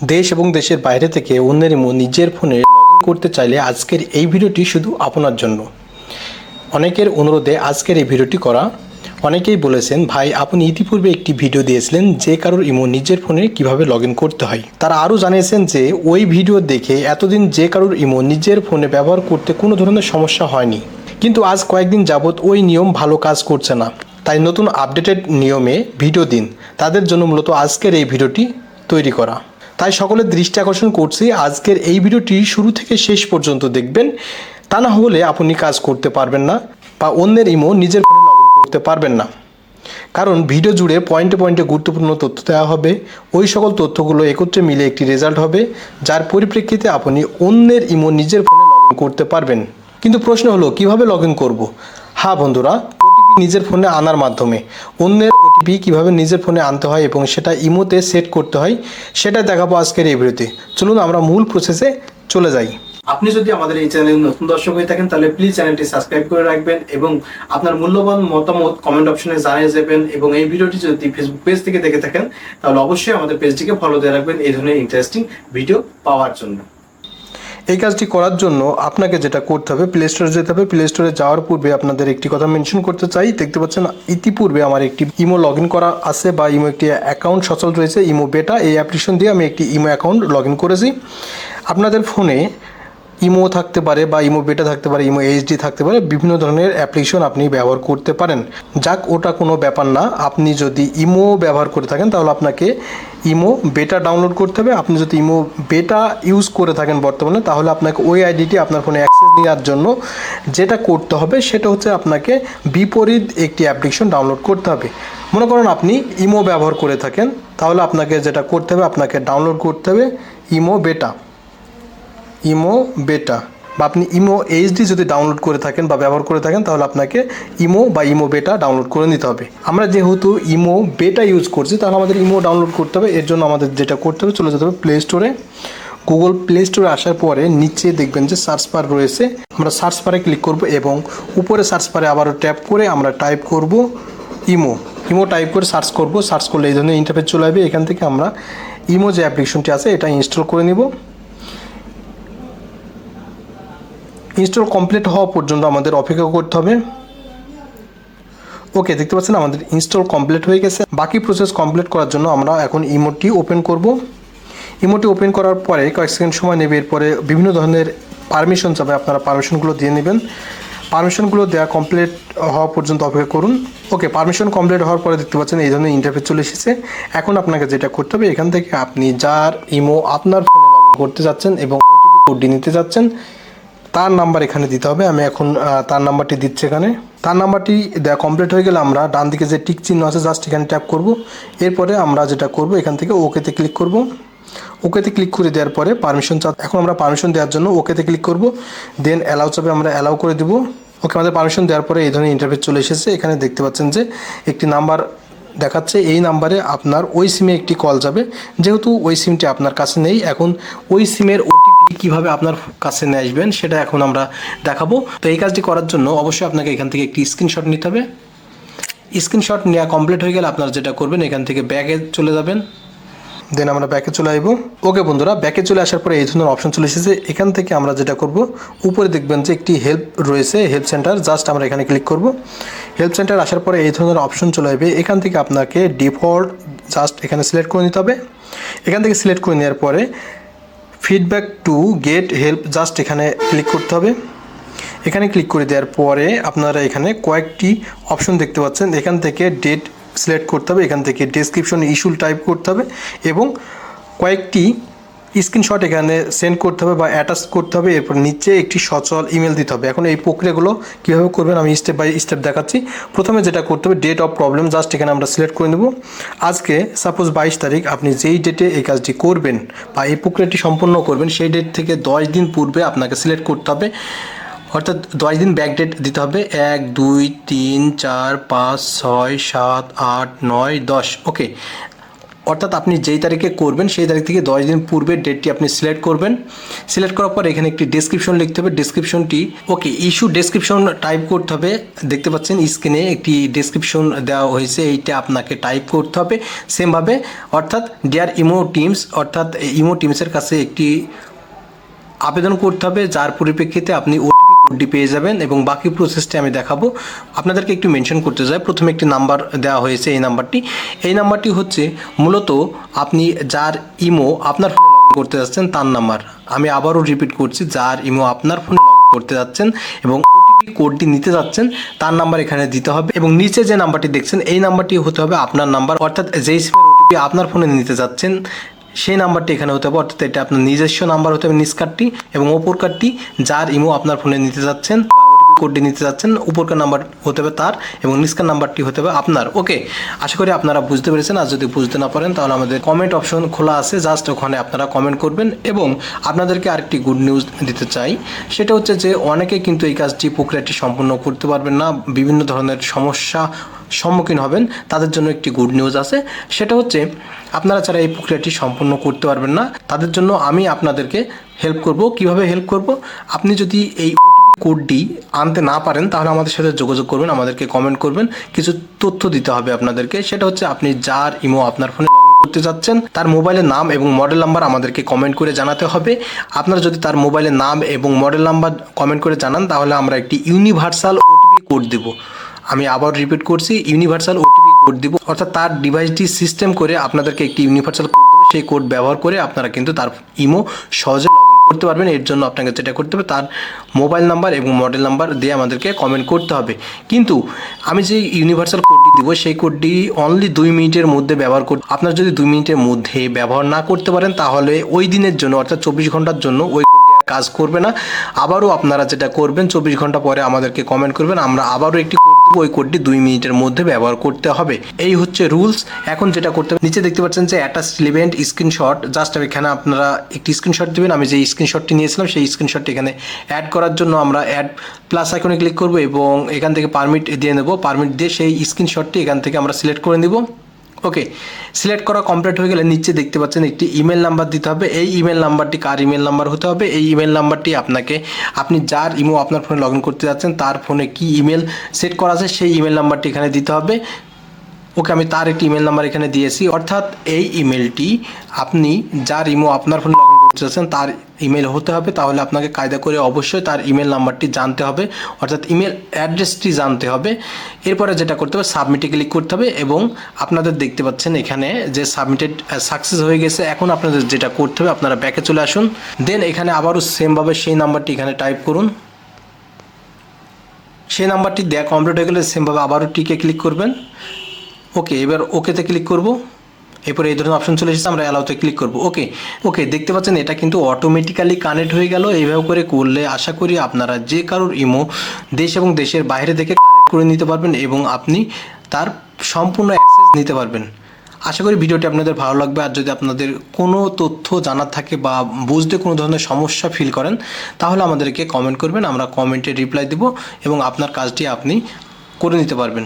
দেশ এবং দেশের বাইরে থেকে অন্যের নিজের ফোনে লগ ইন করতে চাইলে আজকের এই ভিডিওটি শুধু আপনার জন্য। অনেকের অনুরোধে আজকের এই ভিডিওটি করা। অনেকেই বলেছেন, ভাই আপনি ইতিপূর্বে একটি ভিডিও দিয়েছিলেন যে কারোর ইমো নিজের ফোনে কিভাবে লগ ইন করতে হয়। তারা আরও জানিয়েছেন যে ওই ভিডিও দেখে এতদিন যে কারোর ইমো নিজের ফোনে ব্যবহার করতে কোনো ধরনের সমস্যা হয়নি, কিন্তু আজ কয়েকদিন যাবৎ ওই নিয়ম ভালো কাজ করছে না। তাই নতুন আপডেটেড নিয়মে ভিডিও দিন, তাদের জন্য মূলত আজকের এই ভিডিওটি তৈরি করা। তাই সকলের দৃষ্টি আকর্ষণ করছি, আজকের এই ভিডিওটি শুরু থেকে শেষ পর্যন্ত দেখবেন। তা না হলে আপনি কাজ করতে পারবেন না বা অন্যের ইমো নিজের ফোনে লগ ইন করতে পারবেন না। কারণ ভিডিও জুড়ে পয়েন্টে পয়েন্টে গুরুত্বপূর্ণ তথ্য দেওয়া হবে। ওই সকল তথ্যগুলো একত্রে মিলে একটি রেজাল্ট হবে, যার পরিপ্রেক্ষিতে আপনি অন্যের ইমো নিজের ফোনে লগ ইন করতে পারবেন। কিন্তু প্রশ্ন হলো, কিভাবে লগ ইন করবো? হ্যাঁ বন্ধুরা, ওটিপি নিজের ফোনে আনার মাধ্যমে। অন্যের ওটিপি কীভাবে নিজের ফোনে আনতে হয় এবং সেটা ইমোতে সেট করতে হয় সেটা দেখাবো আজকের এই ভিডিওতে। চলুন আমরা মূল প্রসেসে চলে যাই। আপনি যদি আমাদের এই চ্যানেলে নতুন দর্শক হয়ে থাকেন তাহলে প্লিজ চ্যানেলটি সাবস্ক্রাইব করে রাখবেন এবং আপনার মূল্যবান মতামত কমেন্ট অপশনে জানিয়ে যাবেন। এবং এই ভিডিওটি যদি ফেসবুক পেজ থেকে দেখে থাকেন তাহলে অবশ্যই আমাদের পেজটিকে ফলো দিয়ে রাখবেন এই ধরনের ইন্টারেস্টিং ভিডিও পাওয়ার জন্য। এই কাজটি করার জন্য আপনাকে যেটা করতে হবে, প্লে স্টোরে যেতে হবে। প্লে স্টোরে যাওয়ার পূর্বে আপনাদের একটি কথা মেনশন করতে চাই। দেখতে পাচ্ছেন ইতিপূর্বে আমার একটি ইমো লগ ইন করা আছে বা ইমো একটি অ্যাকাউন্ট সচল রয়েছে, ইমো বেটা। এই অ্যাপ্লিকেশন দিয়ে আমি একটি ইমো অ্যাকাউন্ট লগ ইন করেছি। আপনাদের ফোনে ইমো থাকতে পারে বা ইমো বেটা থাকতে পারে, ইমো এইচডি থাকতে পারে, বিভিন্ন ধরনের অ্যাপ্লিকেশন আপনি ব্যবহার করতে পারেন। যাক, ওটা কোনো ব্যাপার না। আপনি যদি ইমো ব্যবহার করে থাকেন তাহলে আপনাকে ইমো বেটা ডাউনলোড করতে হবে। আপনি যদি ইমো বেটা ইউজ করে থাকেন বর্তমানে, তাহলে আপনাকে ওই আইডিটি আপনার ফোনে অ্যাক্সেস নেওয়ার জন্য যেটা করতে হবে সেটা হচ্ছে আপনাকে বিপরীত একটি অ্যাপ্লিকেশন ডাউনলোড করতে হবে। মনে করুন আপনি ইমো ব্যবহার করে থাকেন, তাহলে আপনাকে যেটা করতে হবে, আপনাকে ডাউনলোড করতে হবে ইমো বেটা। বা আপনি ইমো এইচডি যদি ডাউনলোড করে থাকেন বা ব্যবহার করে থাকেন তাহলে আপনাকে ইমো বা ইমো বেটা ডাউনলোড করে নিতে হবে। আমরা যেহেতু ইমো বেটা ইউজ করছি তাহলে আমাদের ইমো ডাউনলোড করতে হবে। এর জন্য আমাদের যেটা করতে হবে, চলে যেতে হবে প্লে স্টোরে। গুগল প্লে স্টোরে আসার পরে নিচে দেখবেন যে সার্চ বার রয়েছে, আমরা সার্চ বারে ক্লিক করব এবং উপরে সার্চ বারে আবারও ট্যাপ করে আমরা টাইপ করব ইমো টাইপ করে সার্চ করব। সার্চ করলে এই ধরনের ইন্টারফেস চলে আসবে। এখান থেকে আমরা ইমো যে অ্যাপ্লিকেশনটি আছে এটা ইনস্টল করে নিব। ইনস্টল কমপ্লিট হওয়া পর্যন্ত আমাদের অপেক্ষা করতে হবে। ওকে, দেখতে পাচ্ছেন আমাদের ইনস্টল কমপ্লিট হয়ে গেছে। বাকি প্রসেস কমপ্লিট করার জন্য আমরা এখন ইমোটি ওপেন করব। ইমোটি ওপেন করার পরে কয়েক সেকেন্ড সময় নেবে। এরপরে বিভিন্ন ধরনের পারমিশন চাবে, আপনারা পারমিশনগুলো দিয়ে নেবেন। পারমিশনগুলো দেওয়া কমপ্লিট হওয়া পর্যন্ত অপেক্ষা করুন। ওকে, পারমিশন কমপ্লিট হওয়ার পরে দেখতে পাচ্ছেন এই ধরনের ইন্টারফেস চলে এসেছে। এখন আপনাকে যেটা করতে হবে, এখান থেকে আপনি যার ইমো আপনার ফোনে লগ ইন করতে যাচ্ছেন এবং ওটিপি কোডটি নিতে যাচ্ছেন তার নাম্বার এখানে দিতে হবে। আমি এখন তার নাম্বারটি দিচ্ছি এখানে। তার নাম্বারটি দেওয়া কমপ্লিট হয়ে গেলে আমরা ডান দিকে যে টিক চিহ্ন আছে জাস্ট এখানে ট্যাপ করব। এরপরে আমরা যেটা করব, এখান থেকে ওকেতে ক্লিক করব। ওকেতে ক্লিক করে দেওয়ার পরে পারমিশন এখন আমরা পারমিশন দেওয়ার জন্য ওকেতে ক্লিক করব। দেন অ্যালাউ চাপে আমরা অ্যালাউ করে দেবো। ওকে, আমাদের পারমিশন দেওয়ার পরে এই ধরনের ইন্টারফেস চলে এসেছে। এখানে দেখতে পাচ্ছেন যে একটি নাম্বার দেখাচ্ছে, এই নাম্বারে আপনার ওই সিমে একটি কল যাবে। যেহেতু ওই সিমটি আপনার কাছে নেই, এখন ওই সিমের ওটিপি কীভাবে আপনার কাছে নিয়ে আসবেন সেটা এখন আমরা দেখাবো। তো এই কাজটি করার জন্য অবশ্যই আপনাকে এখান থেকে একটি স্ক্রিনশট নিতে হবে। স্ক্রিনশট নেওয়া কমপ্লিট হয়ে গেলে আপনারা যেটা করবেন, এখান থেকে ব্যাকে চলে যাবেন। দেন আমরা ব্যাকে চলে আসব। ওকে বন্ধুরা, ব্যাকে চলে আসার পরে এই ধরনের অপশন চলে এসেছে। এখান থেকে আমরা যেটা করব, উপরে দেখবেন যে একটি হেল্প রয়েছে, হেল্প সেন্টার। জাস্ট আমরা এখানে ক্লিক করব। হেল্প সেন্টার আসার পরে এই ধরনের অপশন চলে আসবে। এখান থেকে আপনাকে ডিফল্ট জাস্ট এখানে সিলেক্ট করে নিতে হবে। এখান থেকে সিলেক্ট করে নেওয়ার পরে feedback to get help just এখানে ক্লিক করতে হবে। এখানে ক্লিক করে দেওয়ার পরে আপনারা এখানে কয়েকটি অপশন দেখতে পাচ্ছেন। এখান থেকে ডেট সিলেক্ট করতে হবে, এখান থেকে ডেসক্রিপশন ইস্যু টাইপ করতে হবে এবং কয়েকটি স্ক্রিনশট এখানে সেন্ড করতে হবে বা অ্যাটাচ করতে হবে। এরপর নিচে একটি সচল ইমেল দিতে হবে। এখন এই প্রক্রিয়াগুলো কীভাবে করবেন আমি স্টেপ বাই স্টেপ দেখাচ্ছি। প্রথমে যেটা করতে হবে, ডেট অফ প্রবলেম জাস্ট এখানে আমরা সিলেক্ট করে নেব। আজকে সাপোজ 22 তারিখ, আপনি যেই ডেটে এই কাজটি করবেন বা এই প্রক্রিয়াটি সম্পন্ন করবেন সেই ডেট থেকে 10 দিন পূর্বে আপনাকে সিলেক্ট করতে হবে, অর্থাৎ 10 দিন ব্যাক ডেট দিতে হবে। 1 2 3 4 5 6 7 8 9 10। ওকে, অর্থাৎ আপনি যেই তারিখে করবেন সেই তারিখ থেকে 10 দিন পূর্বে ডেটটি আপনি সিলেক্ট করবেন। সিলেক্ট করার পর এখানে একটি ডেসক্রিপশন লিখতে হবে। ডেসক্রিপশনটি ইস্যু ডেসক্রিপশন টাইপ করতে হবে। দেখতে পাচ্ছেন স্ক্রিনে একটি ডেসক্রিপশন দেওয়া হয়েছে, এইটা আপনাকে টাইপ করতে হবে সেমভাবে। অর্থাৎ ডিয়ার ইমো টিমস, অর্থাৎ ইমো টিমসের কাছে একটি আবেদন করতে হবে, যার পরিপ্রেক্ষিতে আপনি ওটিপি কোডটি পেয়ে যাবেন এবং বাকি প্রসেসটি আমি দেখাবো। আপনাদেরকে একটু মেনশন করতে চাই, প্রথমে একটি নাম্বার দেওয়া হয়েছে, এই নাম্বারটি হচ্ছে মূলত আপনি যার ইমো আপনার ফোনে লগ ইন করতে যাচ্ছেন তার নাম্বার। আমি আবারও রিপিট করছি, যার ইমো আপনার ফোনে লগ ইন করতে যাচ্ছেন এবং ওটিপি কোডটি নিতে যাচ্ছেন তার নাম্বার এখানে দিতে হবে এবং নিচে যে নাম্বারটি দেখছেন এই নাম্বারটি হতে হবে আপনার নাম্বার। অর্থাৎ যেই সিমের ওটিপি আপনার ফোনে নিতে যাচ্ছেন সেই নাম্বারটি এখানে হতে হবে। অর্থাৎ এটা আপনার নিজস্ব নাম্বার হতে হবে নিচ কার্ডটি, এবং ওপর কার্ডটি যার ইমো আপনার ফোনে নিতে যাচ্ছেন বা ওটিপি কোডটি নিতে যাচ্ছেন উপরকার নাম্বার হতে হবে তার এবং নিচকার নাম্বারটি হতে হবে আপনার। ওকে, আশা করি আপনারা বুঝতে পেরেছেন। আর যদি বুঝতে না পারেন তাহলে আমাদের কমেন্ট অপশন খোলা আছে, জাস্ট ওখানে আপনারা কমেন্ট করবেন। এবং আপনাদেরকে আরেকটি গুড নিউজ দিতে চাই, সেটা হচ্ছে যে অনেকে কিন্তু এই কাজটি প্রক্রিয়াটি সম্পূর্ণ করতে পারবেন না, বিভিন্ন ধরনের সমস্যা সম্মুখীন হবেন। তাদের জন্য একটি গুড নিউজ আছে, সেটা হচ্ছে আপনারা যারা এই প্রক্রিয়াটি সম্পূর্ণ করতে পারবেন না তাদের জন্য আমি আপনাদেরকে হেল্প করব। কিভাবে হেল্প করব? আপনি যদি এই কোডটি আনতে না পারেন তাহলে আমাদের সাথে যোগাযোগ করবেন, আমাদেরকে কমেন্ট করবেন। কিছু তথ্য দিতে হবে আপনাদেরকে, সেটা হচ্ছে আপনি যার ইমো আপনার ফোনে লগ ইন করতে যাচ্ছেন তার মোবাইলের নাম এবং মডেল নাম্বার আমাদেরকে কমেন্ট করে জানাতে হবে। আপনারা যদি তার মোবাইলের নাম এবং মডেল নাম্বার কমেন্ট করে জানান তাহলে আমরা একটি ইউনিভার্সাল ওটিপি কোড দেব। আমি আবার রিপিট করছি, ইউনিভার্সাল ওটিপি কোড দিব। অর্থাৎ তার ডিভাইসটি সিস্টেম করে আপনাদেরকে একটি ইউনিভার্সাল কোড দেবো, সেই কোড ব্যবহার করে আপনারা কিন্তু তার ইমো সহজে লগ ইন করতে পারবেন। এর জন্য আপনাকে যেটা করতে হবে তার মোবাইল নাম্বার এবং মডেল নাম্বার দিয়ে আমাদেরকে কমেন্ট করতে হবে। কিন্তু আমি যে ইউনিভার্সাল কোডটি দিব সেই কোডটি অনলি 2 মিনিটের মধ্যে ব্যবহার করতে, আপনার যদি 2 মিনিটের মধ্যে ব্যবহার না করতে পারেন তাহলে ওই দিনের জন্য অর্থাৎ 24 ঘন্টার জন্য ওই কাজ করবে না। আবারও আপনারা যেটা করবেন 24 ঘন্টা পরে আমাদেরকে কমেন্ট করবেন, আমরা আবারও একটি কোড দেবো, ওই কোডটি 2 মিনিটের মধ্যে ব্যবহার করতে হবে। এই হচ্ছে রুলস। এখন যেটা করতে হবে, নিচে দেখতে পাচ্ছেন যে অ্যাটাচ ইভেন্ট স্ক্রিনশট, জাস্ট এখানে আপনারা একটি স্ক্রিনশট দেবেন। আমি যে স্ক্রিনশটটি নিয়েছিলাম সেই স্ক্রিনশটটি এখানে অ্যাড করার জন্য আমরা অ্যাড প্লাস আইকনে ক্লিক করব এবং এখান থেকে পারমিট দিয়ে নেব। পারমিট দিয়ে সেই স্ক্রিনশটটি এখান থেকে আমরা সিলেক্ট করে নেব। ওকে, সিলেক্ট করা কমপ্লিট হয়ে গেলে নিচে দেখতে পাচ্ছেন একটি ইমেল নাম্বার দিতে হবে। এই ইমেল নাম্বারটি কার ইমেল নাম্বার হতে হবে? এই ইমেল নাম্বারটি আপনাকে, আপনি যার ইমো আপনার ফোনে লগ ইন করতে যাচ্ছেন তার ফোনে কি ইমেল সেট করা আছে সেই ইমেল নাম্বারটি এখানে দিতে হবে। ওকে, আমি তার একটি ইমেল নাম্বার এখানে দিয়েছি। অর্থাৎ এই ইমেলটি আপনি যার ইমো আপনার ফোনে লগ ইন করতে যাচ্ছেন তার ইমেল হতে হবে। তাহলে আপনাকে কায়দা করে অবশ্যই তার ইমেল নাম্বারটি জানতে হবে, অর্থাৎ ইমেল অ্যাড্রেসটি জানতে হবে। এরপরে যেটা করতে হবে সাবমিটে ক্লিক করতে হবে এবং আপনাদের দেখতে পাচ্ছেন এখানে যে সাবমিটেড সাকসেস হয়ে গেছে। এখন আপনাদের যেটা করতে হবে, আপনারা ব্যাকে চলে আসুন, দেন এখানে আবারও সেমভাবে সেই নাম্বারটি এখানে টাইপ করুন। সেই নাম্বারটি দেয়া কমপ্লিট হয়ে গেলে সেমভাবে আবারও টিকে ক্লিক করবেন। ওকে, এবার ওকেতে ক্লিক করব। এরপরে এই ধরনের অপশন চলে এসেছে, আমরা অ্যালাউতে ক্লিক করব। ওকে, দেখতে পাচ্ছেন এটা কিন্তু অটোমেটিক্যালি কানেক্ট হয়ে গেল। এইভাবে করে করলে আশা করি আপনারা যে কারোর ইমো দেশ এবং দেশের বাইরে থেকে কানেক্ট করে নিতে পারবেন এবং আপনি তার সম্পূর্ণ অ্যাক্সেস নিতে পারবেন। আশা করি ভিডিওটি আপনাদের ভালো লাগবে। আর যদি আপনাদের কোনো তথ্য জানার থাকে বা বুঝতে কোনো ধরনের সমস্যা ফিল করেন তাহলে আমাদেরকে কমেন্ট করবেন, আমরা কমেন্টে রিপ্লাই দেব এবং আপনার কাজটি আপনি করে নিতে পারবেন।